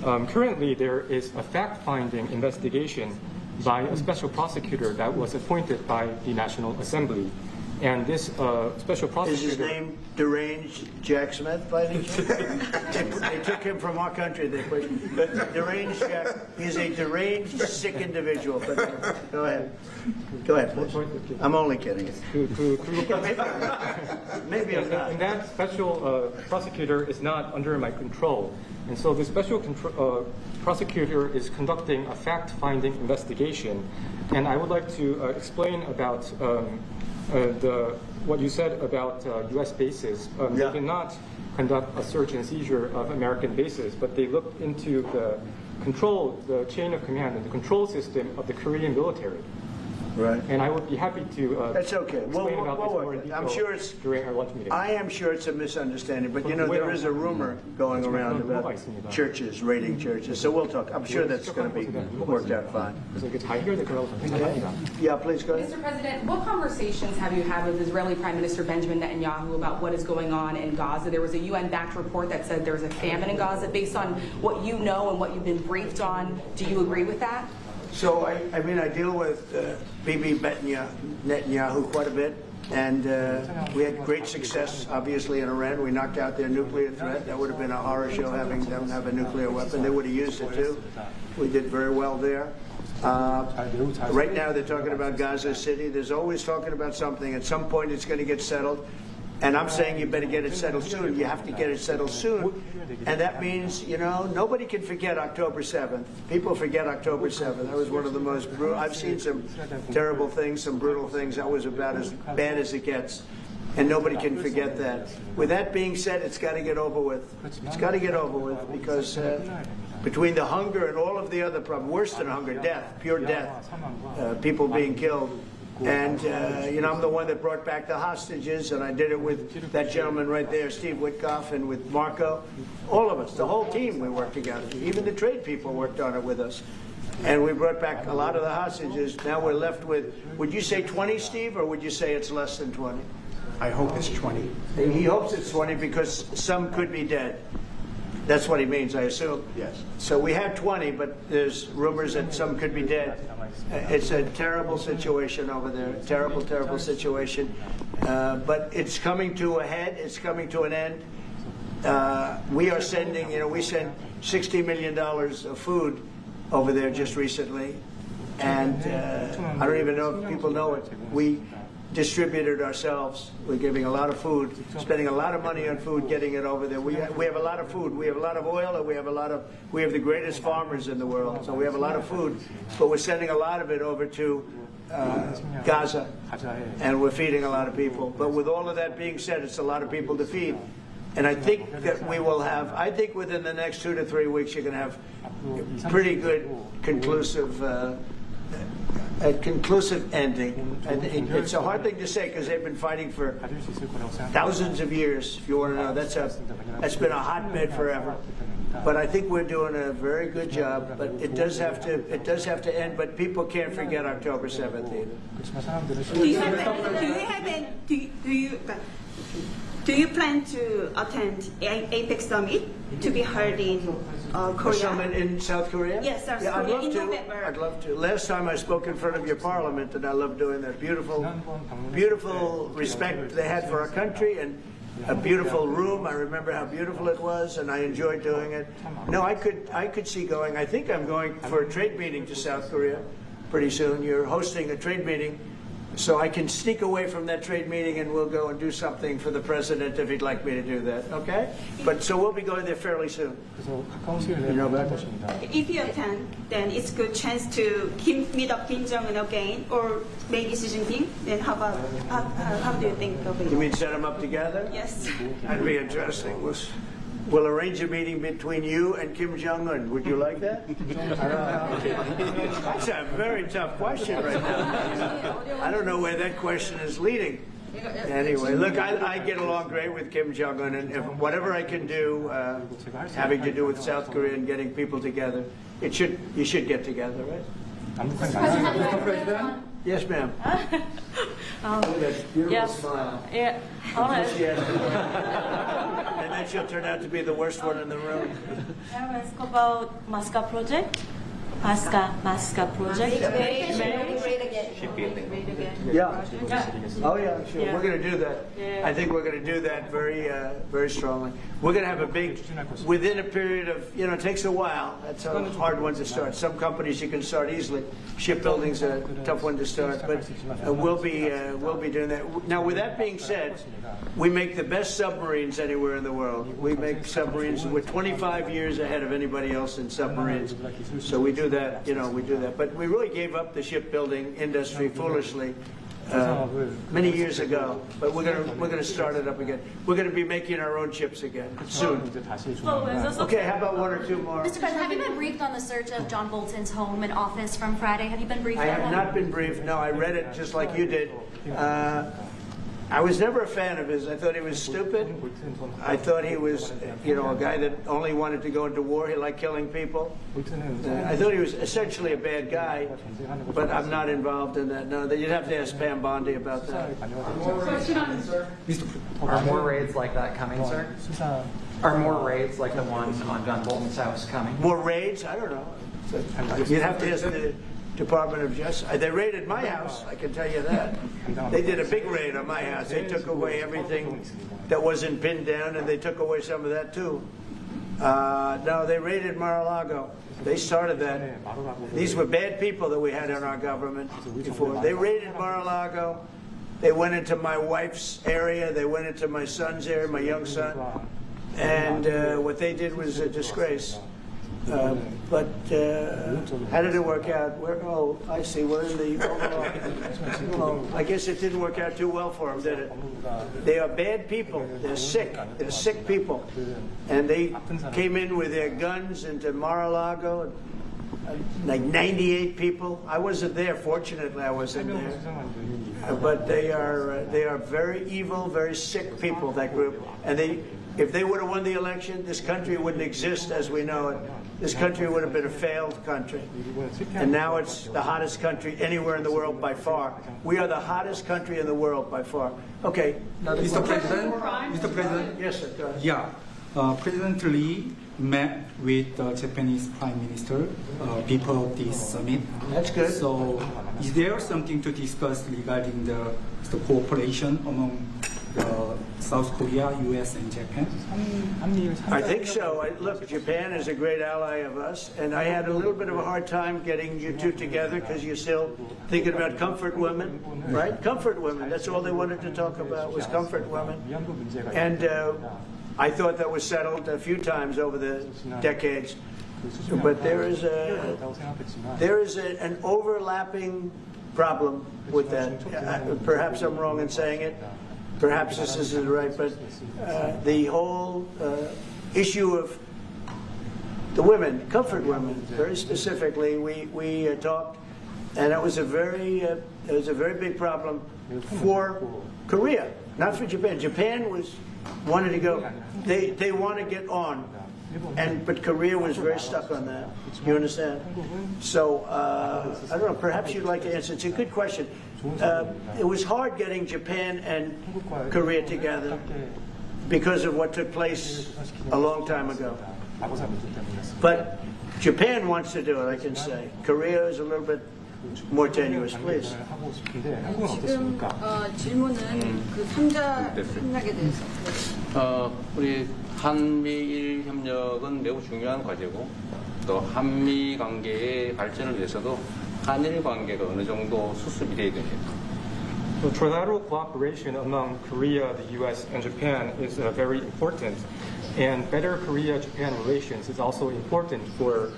Currently, there is a fact-finding investigation by a special prosecutor that was appointed by the National Assembly. And this special prosecutor... Is his name Deranged Jack Smith, by any chance? They took him from our country. They put Deranged Jack. He's a deranged, sick individual. But go ahead. Go ahead, please. I'm only kidding. Maybe I'm not. And that special prosecutor is not under my control. And so the special prosecutor is conducting a fact-finding investigation. And I would like to explain about what you said about U.S. bases. They did not conduct a search and seizure of American bases, but they looked into the chain of command and the control system of the Korean military. Right. And I would be happy to That's okay. explain about this more in detail I'm sure it's, during our lunch meeting. I am sure it's a misunderstanding, but you know, there is a rumor going around about churches, raiding churches, so we'll talk. I'm sure that's going to be worked out fine. Yeah, please go ahead. Mr. President, what conversations have you had with Israeli Prime Minister Benjamin Netanyahu about what is going on in Gaza? There was a UN-backed report that said there's a famine in Gaza. Based on what you know and what you've been briefed on, do you agree with that? So, I mean, I deal with Bibi Netanyahu quite a bit, and we had great success, obviously, in Iran. We knocked out their nuclear threat. That would have been a horror show having them have a nuclear weapon. They would have used it, too. We did very well there. Right now, they're talking about Gaza City. There's always talking about something. At some point, it's going to get settled. And I'm saying you better get it settled soon. You have to get it settled soon. And that means, you know, nobody can forget October 7th. People forget October 7th. That was one of the most brutal. I've seen some terrible things, some brutal things. That was about as bad as it gets. And nobody can forget that. With that being said, it's got to get over with. It's got to get over with because between the hunger and all of the other problems, worse than hunger, death, pure death, people being killed. And, you know, I'm the one that brought back the hostages, and I did it with that gentleman right there, Steve Witkoff, and with Marco. All of us, the whole team, we worked together. Even the trade people worked on it with us. And we brought back a lot of the hostages. Now we're left with, would you say 20, Steve, or would you say it's less than 20? I hope it's 20. He hopes it's 20 because some could be dead. That's what he means, I assume. Yes. So we have 20, but there's rumors that some could be dead. It's a terrible situation over there. Terrible, terrible situation. But it's coming to a head. It's coming to an end. We are sending, you know, we sent $60 million of food over there just recently. And I don't even know if people know it. We distributed ourselves. We're giving a lot of food, spending a lot of money on food, getting it over there. We have a lot of food. We have a lot of oil, and we have the greatest farmers in the world. So we have a lot of food, but we're sending a lot of it over to Gaza, and we're feeding a lot of people. But with all of that being said, it's a lot of people to feed. And I think that we will have, I think within the next 2 to 3 weeks, you're going to have pretty good conclusive ending. And it's a hard thing to say because they've been fighting for thousands of years. If you want to know, that's been a hotbed forever. But I think we're doing a very good job. But it does have to end. But people can't forget October 7th either. Do you plan to attend APEC summit to be held in Korea? A summit in South Korea? Yes, South yeah, Korea I'd love in to. November. I'd love to. Last time I spoke in front of your parliament, and I love doing that. Beautiful respect they had for our country, and a beautiful room. I remember how beautiful it was, and I enjoyed doing it. No, I could see going. I think I'm going for a trade meeting to South Korea pretty soon. You're hosting a trade meeting. So I can sneak away from that trade meeting and we'll go and do something for the president if he'd like me to do that, okay? But so we'll be going there fairly soon. You know about that? If you attend, then it's a good chance to meet up Kim Jong Un again, or maybe Xi Jinping. Then how do you think of it? You mean set them up together? Yes. That'd be interesting. We'll arrange a meeting between you and Kim Jong Un. Would you like that? That's a very tough question right now. I don't know where that question is leading. Anyway, look, I get along great with Kim Jong Un, and if whatever I can do having to do with South Korea and getting people together, you should get together, right? Mr. President? Yes, ma'am. Yes. Smile. Yeah. All right. And then she'll turn out to be the worst one in the room. I want to ask about Masca project. Masca project. Yeah. Oh yeah, sure. Yeah. We're going to do that. Yeah. I think we're going to do that very strongly. We're going to have a big, within a period of, it takes a while. That's a hard one to start. Some companies you can start easily. Shipbuilding's a tough one to start, but we'll be doing that. Now, with that being said, we make the best submarines anywhere in the world. We make submarines. We're 25 years ahead of anybody else in submarines. So we do that. We do that. But we really gave up the shipbuilding industry foolishly many years ago. But we're gonna start it up again. We're gonna be making our own ships again soon. Okay, how about one or two more? Mr. President, have you been briefed on the search of John Bolton's home and office from Friday? Have you been briefed I on that? have not been briefed. No, I read it just like you did. I was never a fan of his. I thought he was stupid. I thought he was, a guy that only wanted to go into war. He liked killing people. I thought he was essentially a bad guy, but I'm not involved in that. No, you'd have to ask Pam Bondi about that. Question on it, sir. Are more raids like that coming, sir? Are more raids like the one on John Bolton's house coming? More raids? I don't know. You'd have to ask the Department of Justice. They raided my house, I can tell you that. They did a big raid on my house. They took away everything that wasn't pinned down, and they took away some of that too. No, they raided Mar-a-Lago. They started that. These were bad people that we had in our government before. They raided Mar-a-Lago. They went into my wife's area. They went into my son's area, my young son. And what they did was a disgrace. But how did it work out? I see. We're in the overall. I guess it didn't work out too well for them, did it? They are bad people. They're sick. They're sick people. And they came in with their guns into Mar-a-Lago, like 98 people. I wasn't there. Fortunately, I wasn't there. But they are very evil, very sick people, that group. And if they would have won the election, this country wouldn't exist as we know it. This country would have been a failed country. And now it's the hottest country anywhere in the world by far. We are the hottest country in the world by far. Okay. Mr. President? Yes, sir. Go ahead. Yeah. President Lee met with the Japanese Prime Minister before this summit. That's good. So is there something to discuss regarding the cooperation among South Korea, U.S. and Japan? I think so. Look, Japan is a great ally of us, and I had a little bit of a hard time getting you two together because you're still thinking about comfort women, right? Comfort women. That's all they wanted to talk about was comfort women. And I thought that was settled a few times over the decades. But there is an overlapping problem with that. Perhaps I'm wrong in saying it. perhaps this isn't right, but the whole issue of the women, comfort women, very specifically, we talked, and it was a very big problem for Korea, not for Japan. Japan wanted to go. They want to get on, but Korea was very stuck on that. You understand? So I don't know. Perhaps you'd like to answer. It's a good question. It was hard getting Japan and Korea together because of what took place a long time ago. But Japan wants to do it, I can say. Korea is a little bit more tenuous, please. 지금 질문은 그 3자 협력에 대해서. 우리 한미일 협력은 매우 중요한 과제고 또 한미 관계의 발전을 위해서도 한일 관계가 어느 정도 수습이 돼야 됩니다. The trilateral cooperation among Korea, the U.S., and Japan is very important, and better Korea-Japan relations is also important for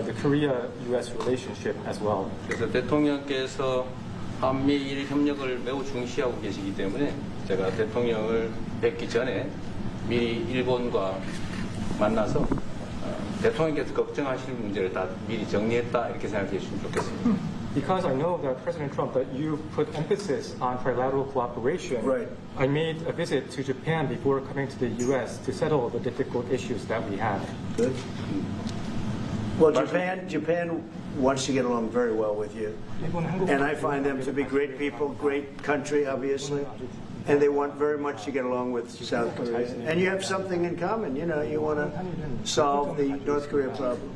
the Korea-U.S. relationship as well. 그래서 대통령께서 한미일 협력을 매우 중시하고 계시기 때문에 제가 대통령을 뵙기 전에 미리 일본과 만나서 대통령께서 걱정하실 문제를 다 미리 정리했다 이렇게 생각해 주시면 좋겠습니다. Because I know that President Trump, that you put emphasis on trilateral cooperation, right. I made a visit to Japan before coming to the U.S. to settle the difficult issues that we have. Good. Well, Japan wants to get along very well with you, and I find them to be great people, great country, obviously, and they want very much to get along with South Korea. And you have something in common. You know, you want to solve the North Korea problem.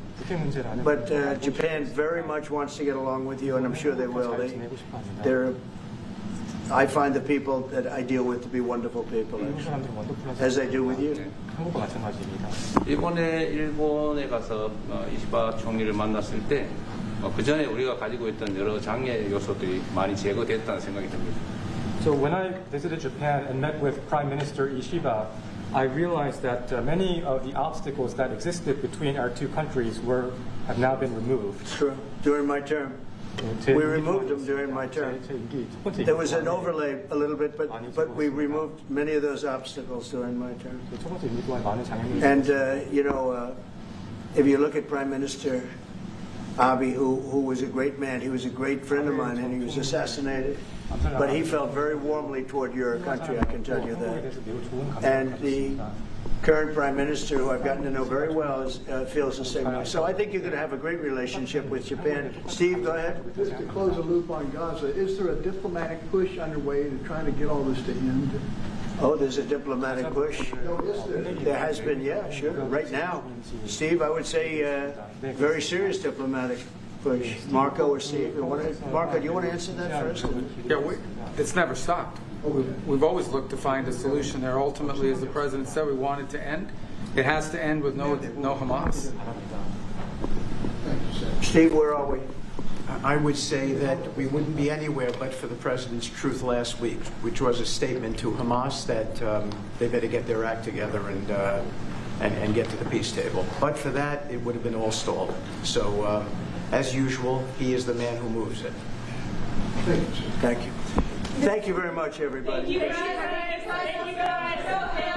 But Japan very much wants to get along with you, and I'm sure they will. I find the people that I deal with to be wonderful people, actually, as I do with you. 이번에 일본에 가서 이시바 총리를 만났을 때 그 전에 우리가 가지고 있던 여러 장애 요소들이 많이 제거됐다는 생각이 듭니다. So when I visited Japan and met with Prime Minister Ishiba, I realized that many of the obstacles that existed between our two countries have now been removed. True. During my term. We removed them during my term. There was an overlay a little bit, but we removed many of those obstacles during my term. And, if you look at Prime Minister Abe, who was a great man, he was a great friend of mine, and he was assassinated. But he felt very warmly toward your country, I can tell you that. And the current Prime Minister, who I've gotten to know very well, feels the same way. So I think you're going to have a great relationship with Japan. Steve, go ahead. Just to close the loop on Gaza, is there a diplomatic push underway to try to get all this to end? Oh, there's a diplomatic push. There has been, yeah, sure. Right now, Steve, I would say very serious diplomatic push. Marco or Steve, Marco, do you want to answer that first? Yeah, it's never stopped. We've always looked to find a solution there. Ultimately, as the president said, we want it to end. It has to end with no Hamas. Steve, where are we? I would say that we wouldn't be anywhere but for the president's truth last week, which was a statement to Hamas that they better get their act together and get to the peace table. But for that, it would have been all stalled. So, as usual, he is the man who moves it. Thank you. Thank you very much, everybody. Thank you guys.